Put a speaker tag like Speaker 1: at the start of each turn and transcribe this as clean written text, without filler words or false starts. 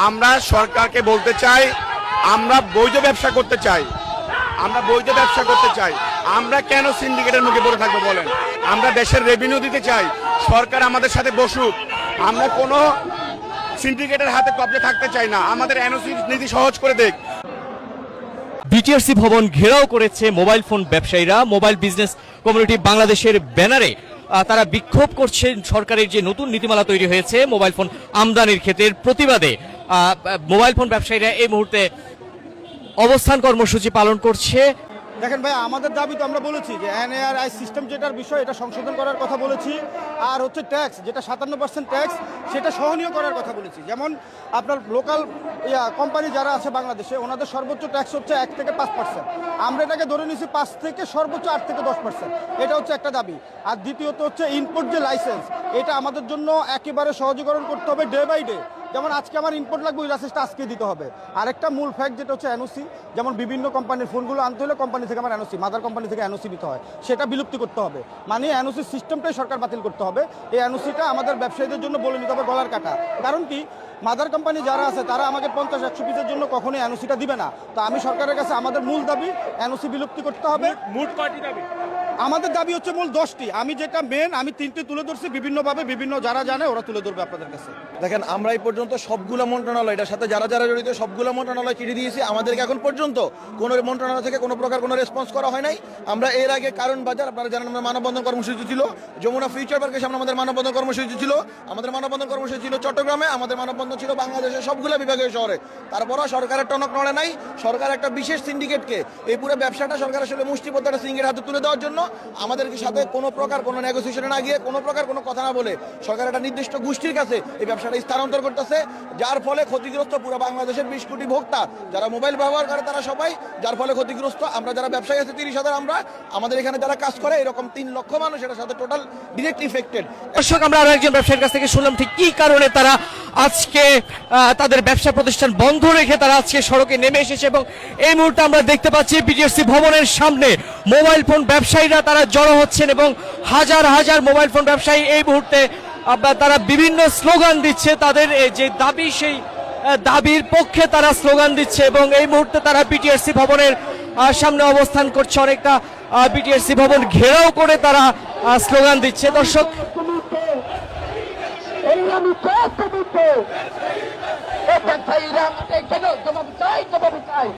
Speaker 1: আমরা সরকারকে বলতে চাই, আমরা বৈধ ব্যবসা করতে চাই, আমরা কেন সিন্ডিকেটের মুখে পড়ে থাকবো বলেন? আমরা দেশের রেভিনিউ দিতে চাই, সরকার আমাদের সাথে বসুক। আমরা কোনো সিন্ডিকেটের হাতে কবজা থাকতে চাই না, আমাদের এনওসি নীতি সহজ করে দেখ।
Speaker 2: বিটিআরসি ভবন ঘেরাও করেছে মোবাইল ফোন ব্যবসায়ীরা। মোবাইল বিজনেস কমিউনিটি বাংলাদেশের ব্যানারে তারা বিক্ষোভ করছে সরকারের যে নতুন নীতিমালা তৈরি হয়েছে মোবাইল ফোন আমদানির ক্ষেত্রে প্রতিবাদে। মোবাইল ফোন ব্যবসায়ীরা এই মুহূর্তে অবস্থান কর্মসূচি পালন করছে।
Speaker 3: দেখেন ভাই, আমাদের দাবি তো আমরা বলেছি যে এনএআরআই সিস্টেম যেটার বিষয় এটা সংশোধন করার কথা বলেছি, আর হচ্ছে ট্যাক্স যেটা 57% ট্যাক্স সেটা সহনীয় করার কথা বলেছি। যেমন আপনার লোকাল কোম্পানি যারা আছে বাংলাদেশে ওনাদের সর্বোচ্চ ট্যাক্স হচ্ছে 1 থেকে 5%, আমরা এটাকে ধরে নিয়েছি 5 থেকে সর্বোচ্চ 8 থেকে 10%। এটা হচ্ছে একটা দাবি। আর দ্বিতীয়ত হচ্ছে ইনপুট যে লাইসেন্স, এটা আমাদের জন্য একেবারে সহজীকরণ করতে হবে ডে বাই ডে। যেমন আজকে আমার ইম্পোর্ট লাগবে, ওই লাইসেন্সটা আজকে দিতে হবে। আরেকটা মূল ফ্যাক্ট যেটা হচ্ছে এনওসি, যেমন বিভিন্ন কোম্পানির ফোনগুলো আনতে হলে কোম্পানি থেকে আমার এনওসি, মাদার কোম্পানি থেকে এনওসি দিতে হয়, সেটা বিলুপ্তি করতে হবে। মানে এনওসি সিস্টেমটাই সরকার বাতিল করতে হবে। এই এনওসিটা আমাদের ব্যবসায়ীদের জন্য বলে নিতে হবে গলার কাটা। কারণ কি, মাদার কোম্পানি যারা আছে তারা আমাকে 50-100 পিসের জন্য কখনোই এনওসিটা দিবে না। তো আমি সরকারের কাছে আমাদের মূল দাবি এনওসি বিলুপ্তি করতে হবে।
Speaker 1: মোট কয়টি দাবি?
Speaker 3: আমাদের দাবি হচ্ছে মূল 10টি। আমি যেটা মেন আমি 3টি তুলে ধরছি, বিভিন্নভাবে বিভিন্ন যারা জানে ওরা তুলে ধরবে আপনাদের কাছে।
Speaker 4: দেখেন, আমরা এই পর্যন্ত সবগুলো মন্ত্রণালয়, এটার সাথে যারা যারা জড়িত সবগুলো মন্ত্রণালয় চিঠি দিয়েছি। আমাদেরকে এখন পর্যন্ত কোনো মন্ত্রণালয় থেকে কোনো প্রকার কোনো রেসপন্স করা হয় নাই। আমরা এর আগে কারণ বাজার, আপনারা জানেন, আমরা মানববন্ধন কর্মসূচি ছিল, যমুনা ফিউচার পার্কের সামনে আমাদের মানববন্ধন কর্মসূচি ছিল, আমাদের মানববন্ধন কর্মসূচি ছিল চট্টগ্রামে, আমাদের মানববন্ধন ছিল বাংলাদেশের সবগুলো বিভাগীয় শহরে। তারপরও সরকারের টনক নড়ে নাই। সরকার একটা বিশেষ সিন্ডিকেটকে, এই পুরো ব্যবসাটা সরকার আসলে মুষ্টিবদ্ধ একটা সিন্ডিকেট হাতে তুলে দেওয়ার জন্য আমাদের সাথে কোনো প্রকার কোনো নেগোসিয়েশনে না গিয়ে, কোনো প্রকার কোনো কথা না বলে সরকার একটা নির্দিষ্ট গোষ্ঠীর কাছে এই ব্যবসাটা স্থানান্তর করতেছে, যার ফলে ক্ষতিগ্রস্ত পুরো বাংলাদেশের 20 কোটি ভোক্তা যারা মোবাইল ব্যবহার করে তারা সবাই, যার ফলে ক্ষতিগ্রস্ত। আমরা যারা ব্যবসায়ী আছে 30,000, আমরা আমাদের এখানে যারা কাজ করে এরকম 3 লক্ষ মানুষ এটার সাথে টোটাল ডিরেক্ট ইফেক্টেড।
Speaker 2: দর্শক, আমরা আরো একজন ব্যবসায়ীর কাছ থেকে শুনলাম ঠিক কি কারণে তারা আজকে তাদের ব্যবসা প্রতিষ্ঠান বন্ধ রেখে তারা আজকে সড়কে নেমে এসেছে। এবং এই মুহূর্তে আমরা দেখতে পাচ্ছি বিটিআরসি ভবনের সামনে মোবাইল ফোন ব্যবসায়ীরা তারা জড়ো হচ্ছেন এবং হাজার হাজার মোবাইল ফোন ব্যবসায়ী এই মুহূর্তে তারা বিভিন্ন স্লোগান দিচ্ছে। তাদের যে দাবি সেই দাবির পক্ষে তারা স্লোগান দিচ্ছে এবং এই মুহূর্তে তারা বিটিআরসি ভবনের সামনে অবস্থান করছে। অনেকটা বিটিআরসি ভবন ঘেরাও করে তারা স্লোগান দিচ্ছে। দর্শক,